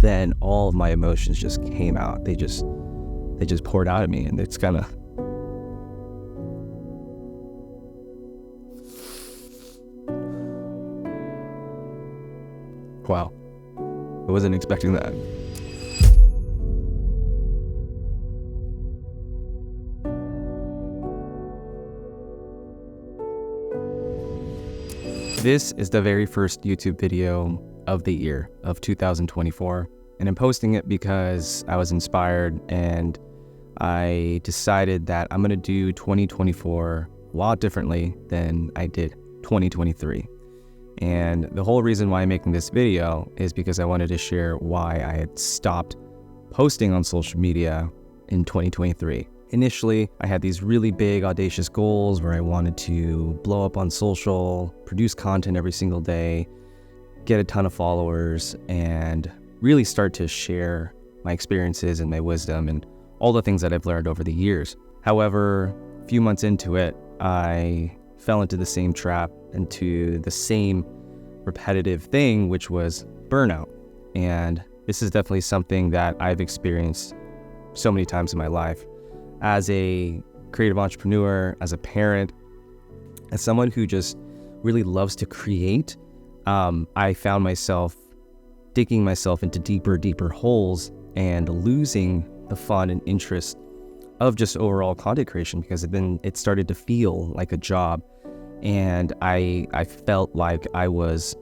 then all of my emotions just came out. They just poured out of me, and it's kind of, wow, I wasn't expecting that. This is the very first YouTube video of the year of 2024, and I'm posting it because I was inspired and I decided that I'm going to do 2024 a lot differently than I did 2023. And the whole reason why I'm making this video is because I wanted to share why I had stopped posting on social media in 2023. Initially, I had these really big, audacious goals where I wanted to blow up on social, produce content every single day, get a ton of followers, and really start to share my experiences and my wisdom and all the things that I've learned over the years. However, a few months into it, I fell into the same trap, into the same repetitive thing, which was burnout. And this is definitely something that I've experienced so many times in my life. As a creative entrepreneur, as a parent, as someone who just really loves to create, I found myself digging myself into deeper holes and losing the fun and interest of just overall content creation, because then it started to feel like a job. And I felt like I was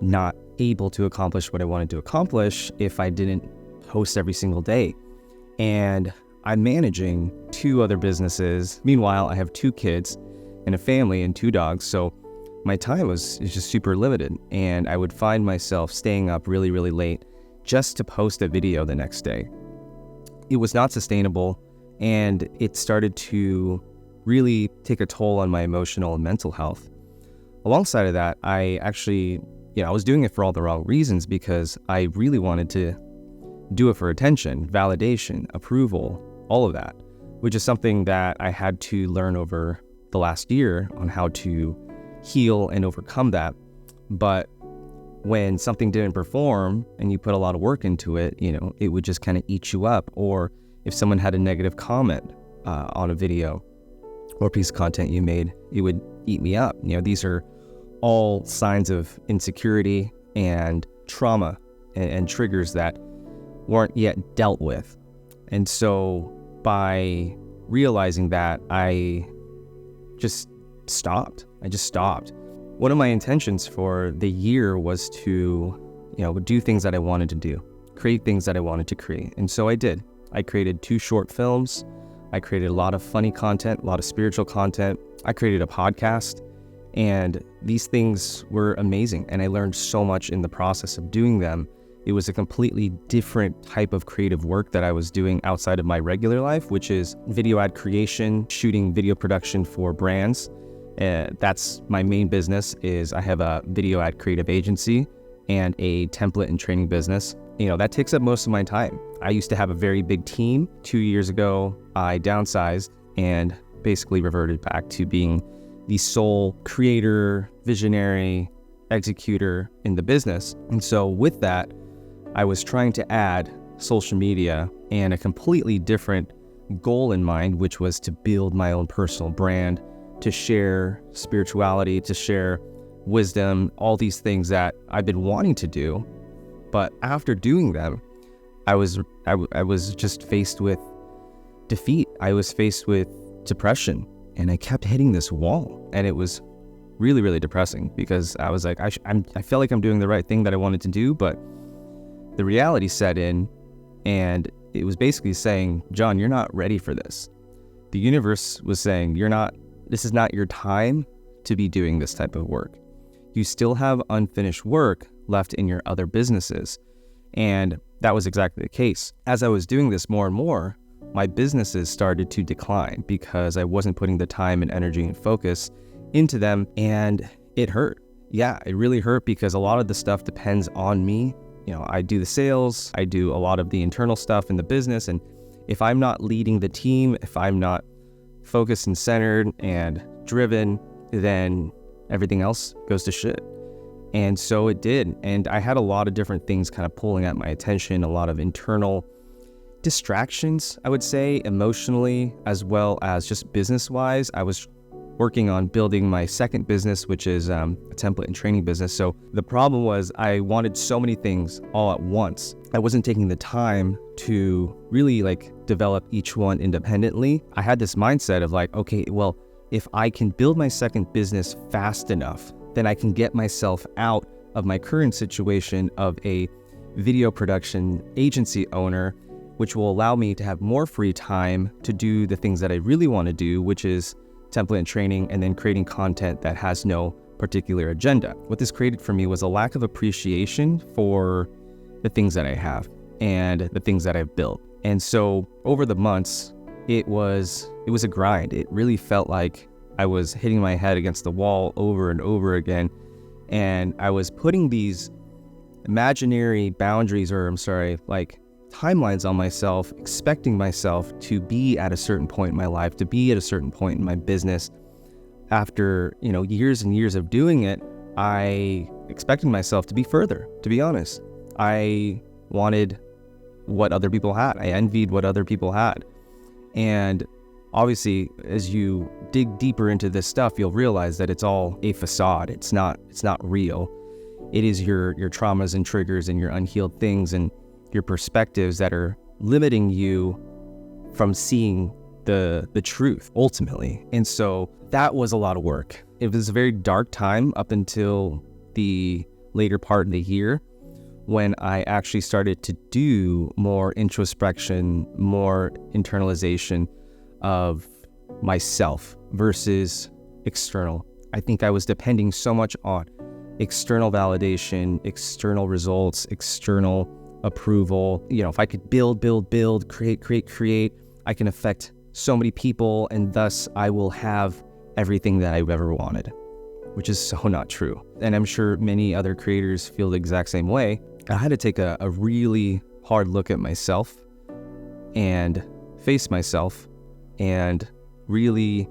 not able to accomplish what I wanted to accomplish if I didn't post every single day. And I'm managing 2 other businesses. Meanwhile, I have 2 kids and a family and 2 dogs. So my time is just super limited. And I would find myself staying up really, really late just to post a video the next day. It was not sustainable, and it started to really take a toll on my emotional and mental health. Alongside of that, I actually, I was doing it for all the wrong reasons, because I really wanted to do it for attention, validation, approval, all of that, which is something that I had to learn over the last year on how to heal and overcome that. But when something didn't perform and you put a lot of work into it, it would just kind of eat you up. Or if someone had a negative comment on a video or piece of content you made, it would eat me up. These are all signs of insecurity and trauma and triggers that weren't yet dealt with. And so by realizing that, I just stopped. One of my intentions for the year was to, do things that I wanted to do, create things that I wanted to create. And so I did. I created 2 short films. I created a lot of funny content, a lot of spiritual content. I created a podcast, and these things were amazing. And I learned so much in the process of doing them. It was a completely different type of creative work that I was doing outside of my regular life, which is video ad creation, shooting video production for brands. That's my main business. Is I have a video ad creative agency and a template and training business. That takes up most of my time. I used to have a very big team. 2 years ago, I downsized and basically reverted back to being the sole creator, visionary, executor in the business. And so with that, I was trying to add social media and a completely different goal in mind, which was to build my own personal brand, to share spirituality, to share wisdom, all these things that I've been wanting to do. But after doing them, I was just faced with defeat. I was faced with depression, and I kept hitting this wall, and it was really, really depressing, because I was like, I felt like I'm doing the right thing that I wanted to do, but the reality set in, and it was basically saying, John, you're not ready for this. The universe was saying, this is not your time to be doing this type of work. You still have unfinished work left in your other businesses. And that was exactly the case. As I was doing this more and more, my businesses started to decline because I wasn't putting the time and energy and focus into them, and it hurt. Yeah, it really hurt, because a lot of the stuff depends on me. I do the sales, I do a lot of the internal stuff in the business, and if I'm not leading the team, if I'm not focused and centered and driven, then everything else goes to shit. And so it did. And I had a lot of different things kind of pulling at my attention, a lot of internal distractions, I would say, emotionally, as well as just business-wise. I was working on building my second business, which is a template and training business. So the problem was I wanted so many things all at once. I wasn't taking the time to really develop each one independently. I had this mindset of okay, well, if I can build my second business fast enough, then I can get myself out of my current situation of a video production agency owner, which will allow me to have more free time to do the things that I really want to do, which is template and training, and then creating content that has no particular agenda. What this created for me was a lack of appreciation for the things that I have and the things that I've built. And so over the months, it was a grind. It really felt like I was hitting my head against the wall over and over again. And I was putting these imaginary boundaries, timelines on myself, expecting myself to be at a certain point in my life, to be at a certain point in my business. After, years and years of doing it, I expected myself to be further, to be honest. I wanted what other people had. I envied what other people had. And obviously, as you dig deeper into this stuff, you'll realize that it's all a facade. It's not real. It is your traumas and triggers and your unhealed things and your perspectives that are limiting you from seeing the truth ultimately. And so that was a lot of work. It was a very dark time up until the later part of the year, when I actually started to do more introspection, more internalization of myself versus external. I think I was depending so much on external validation, external results, external approval. If I could build, create, I can affect so many people, and thus I will have everything that I've ever wanted, which is so not true. And I'm sure many other creators feel the exact same way. I had to take a really hard look at myself and face myself and really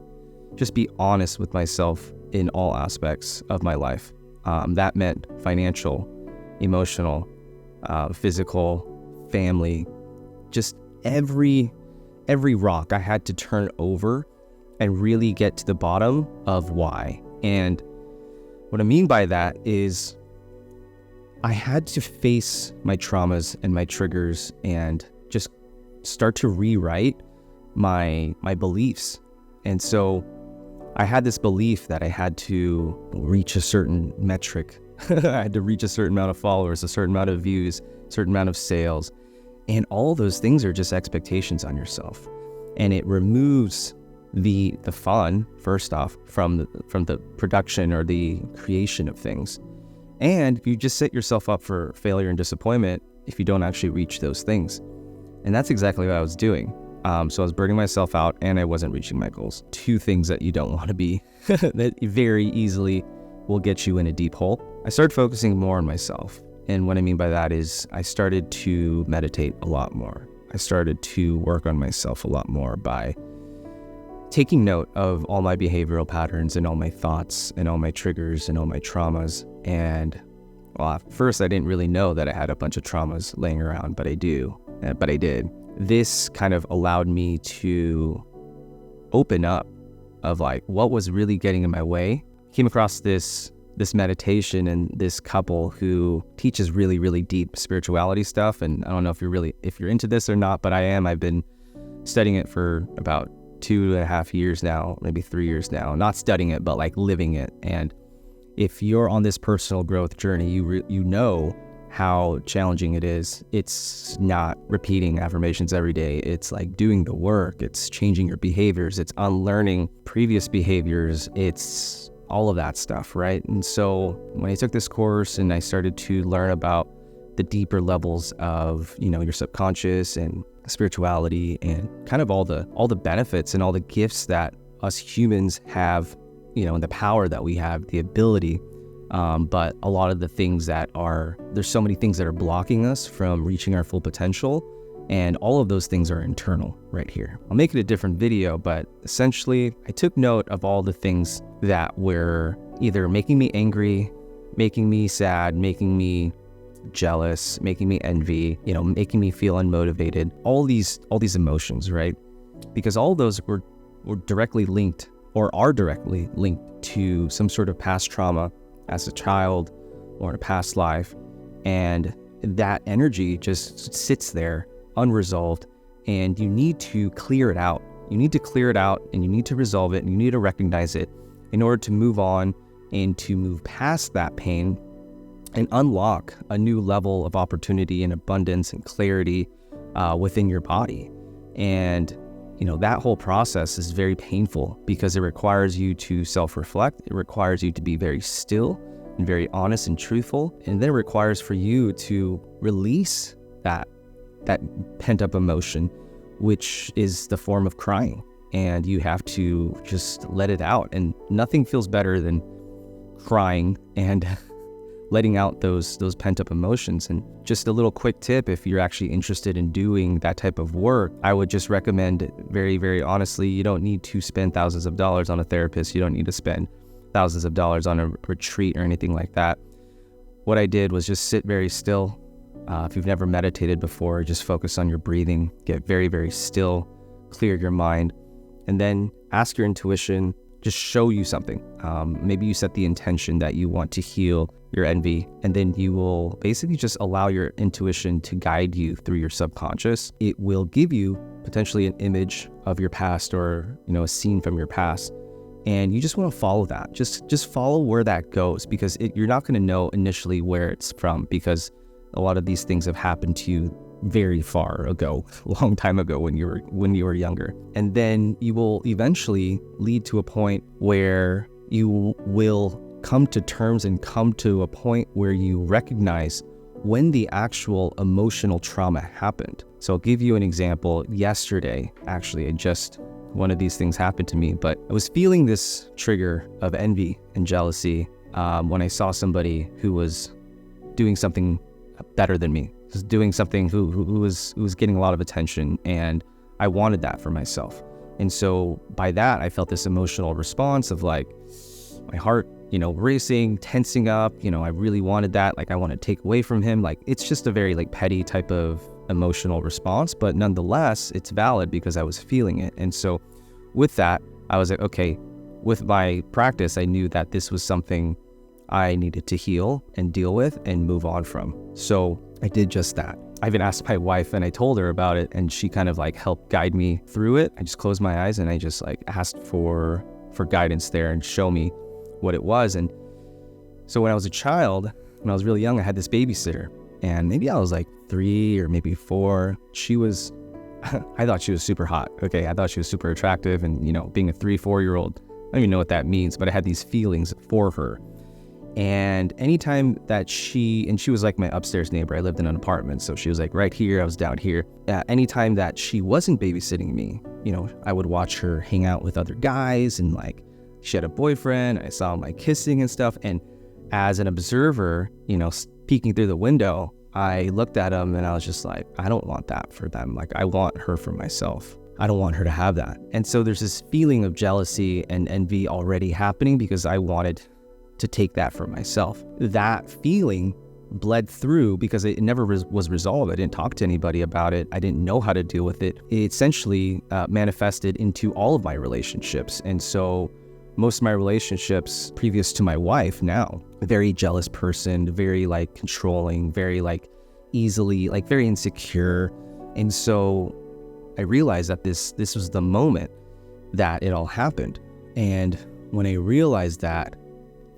just be honest with myself in all aspects of my life. That meant financial, emotional, physical, family, just every rock I had to turn over and really get to the bottom of why. And what I mean by that is I had to face my traumas and my triggers and just start to rewrite my beliefs. And so I had this belief that I had to reach a certain metric. I had to reach a certain amount of followers, a certain amount of views, a certain amount of sales. And all those things are just expectations on yourself. And it removes the fun, first off, from the production or the creation of things. And you just set yourself up for failure and disappointment if you don't actually reach those things. And that's exactly what I was doing. So I was burning myself out and I wasn't reaching my goals. Two things that you don't want to be that very easily will get you in a deep hole. I started focusing more on myself. And what I mean by that is I started to meditate a lot more. I started to work on myself a lot more by taking note of all my behavioral patterns and all my thoughts and all my triggers and all my traumas. And well, at first I didn't really know that I had a bunch of traumas laying around, but I did. This kind of allowed me to open up of what was really getting in my way. Came across this meditation and this couple who teaches really, really deep spirituality stuff. And I don't know if you're into this or not, but I am. I've been studying it for about 2.5 years now, maybe 3 years now. Not studying it, but living it. And if you're on this personal growth journey, you know how challenging it is. It's not repeating affirmations every day. It's doing the work. It's changing your behaviors. It's unlearning previous behaviors. It's all of that stuff, right? And so when I took this course and I started to learn about the deeper levels of, your subconscious and spirituality and kind of all the benefits and all the gifts that us humans have, and the power that we have, the ability, but a lot of the things there's so many things that are blocking us from reaching our full potential. And all of those things are internal right here. I'll make it a different video, but essentially I took note of all the things that were either making me angry, making me sad, making me jealous, making me envy, making me feel unmotivated, all these emotions, right? Because all those were directly linked, or are directly linked, to some sort of past trauma as a child or in a past life. And that energy just sits there unresolved, and you need to clear it out. You need to clear it out, and you need to resolve it, and you need to recognize it in order to move on and to move past that pain and unlock a new level of opportunity and abundance and clarity within your body. And that whole process is very painful because it requires you to self-reflect. It requires you to be very still and very honest and truthful. And then it requires for you to release that pent-up emotion, which is the form of crying. And you have to just let it out. And nothing feels better than crying and letting out those pent-up emotions. And just a little quick tip, if you're actually interested in doing that type of work, I would just recommend, very, very honestly, you don't need to spend thousands of dollars on a therapist. You don't need to spend thousands of dollars on a retreat or anything like that. What I did was just sit very still. If you've never meditated before, just focus on your breathing, get very, very still, clear your mind, and then ask your intuition, just show you something. Maybe you set the intention that you want to heal your envy, and then you will basically just allow your intuition to guide you through your subconscious. It will give you potentially an image of your past, or a scene from your past, and you just want to follow that. Just follow where that goes, because you're not going to know initially where it's from, because a lot of these things have happened to you very far ago, a long time ago, when you were younger. And then you will eventually lead to a point where you will come to terms and come to a point where you recognize when the actual emotional trauma happened. So I'll give you an example. Yesterday, actually, one of these things happened to me, but I was feeling this trigger of envy and jealousy when I saw somebody who was doing something better than me, was doing something who was getting a lot of attention, and I wanted that for myself. And so by that, I felt this emotional response of like my heart, racing, tensing up. I really wanted that. Like, I want to take away from him. Like, it's just a very petty type of emotional response, but nonetheless, it's valid because I was feeling it. And so with that, I was like, okay, with my practice, I knew that this was something I needed to heal and deal with and move on from. So I did just that. I even asked my wife, and I told her about it, and she kind of helped guide me through it. I just closed my eyes and I just asked for guidance there and show me what it was. And so when I was a child, when I was really young, I had this babysitter, and maybe I was 3 or maybe 4. I thought she was super hot. Okay. I thought she was super attractive, and being a 3-4-year-old, I don't even know what that means, but I had these feelings for her. And anytime that she was my upstairs neighbor, I lived in an apartment, so she was right here, I was down here. Anytime that she wasn't babysitting me, I would watch her hang out with other guys, and she had a boyfriend. I saw them kissing and stuff. And as an observer, peeking through the window, I looked at them and I was just I don't want that for them. I want her for myself. I don't want her to have that. And so there's this feeling of jealousy and envy already happening because I wanted to take that for myself. That feeling bled through because it never was resolved. I didn't talk to anybody about it. I didn't know how to deal with it. It essentially manifested into all of my relationships. And so most of my relationships previous to my wife now, a very jealous person, very controlling, very easily, very insecure. And so I realized that this was the moment that it all happened. And when I realized that,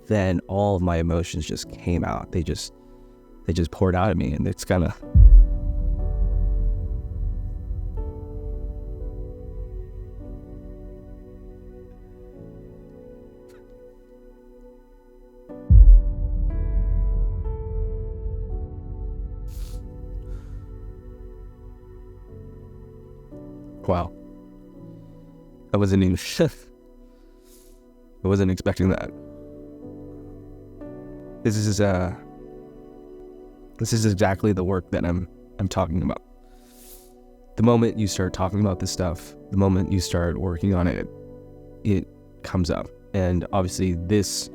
then all of my emotions just came out. They just poured out of me, and it's kind of... Wow. I wasn't expecting that. This is exactly the work that I'm talking about. The moment you start talking about this stuff, the moment you start working on it, it comes up. And obviously this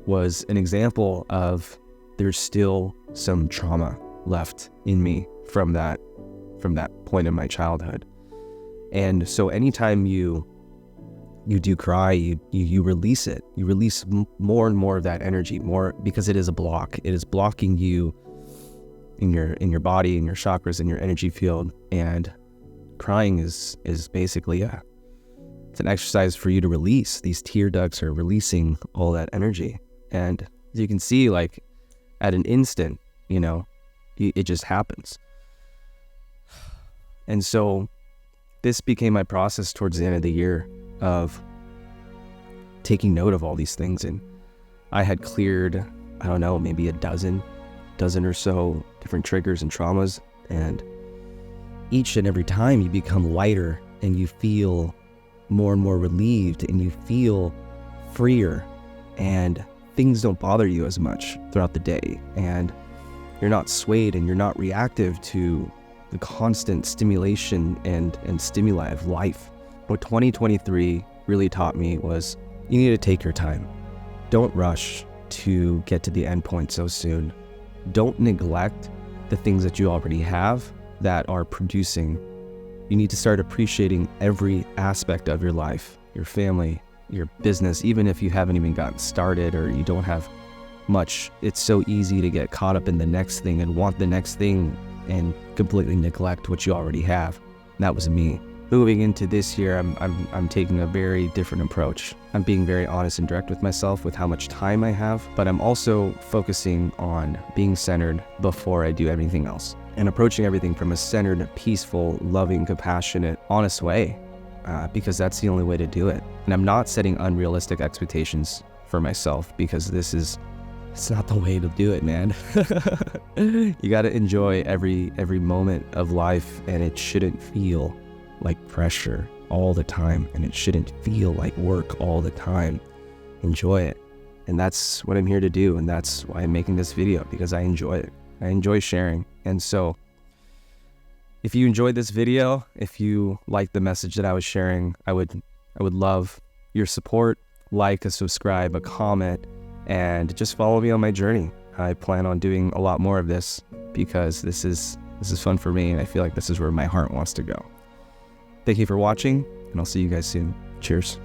was an example of there's still some trauma left in me from that point in my childhood. And so anytime you do cry, you release it. You release more and more of that energy, more, because it is a block. It is blocking you in your body, in your chakras, in your energy field. And crying is basically it's an exercise for you to release. These tear ducts are releasing all that energy. And as you can see, like at an instant, it just happens. And so this became my process towards the end of the year of taking note of all these things. And I had cleared, I don't know, maybe a dozen or so different triggers and traumas. And each and every time you become lighter and you feel more and more relieved and you feel freer, and things don't bother you as much throughout the day, and you're not swayed and you're not reactive to the constant stimulation and stimuli of life. What 2023 really taught me was you need to take your time. Don't rush to get to the end point so soon. Don't neglect the things that you already have that are producing. You need to start appreciating every aspect of your life, your family, your business, even if you haven't even gotten started or you don't have much. It's so easy to get caught up in the next thing and want the next thing and completely neglect what you already have. And that was me. Moving into this year, I'm taking a very different approach. I'm being very honest and direct with myself with how much time I have, but I'm also focusing on being centered before I do anything else, and approaching everything from a centered, peaceful, loving, compassionate, honest way, because that's the only way to do it. And I'm not setting unrealistic expectations for myself, because it's not the way to do it, man. You got to enjoy every moment of life, and it shouldn't feel like pressure all the time, and it shouldn't feel like work all the time. Enjoy it. And that's what I'm here to do, and that's why I'm making this video, because I enjoy it. I enjoy sharing. And so if you enjoyed this video, if you like the message that I was sharing, I would love your support. Like, a subscribe, a comment, and just follow me on my journey. I plan on doing a lot more of this, because this is fun for me, and I feel like this is where my heart wants to go. Thank you for watching, and I'll see you guys soon. Cheers.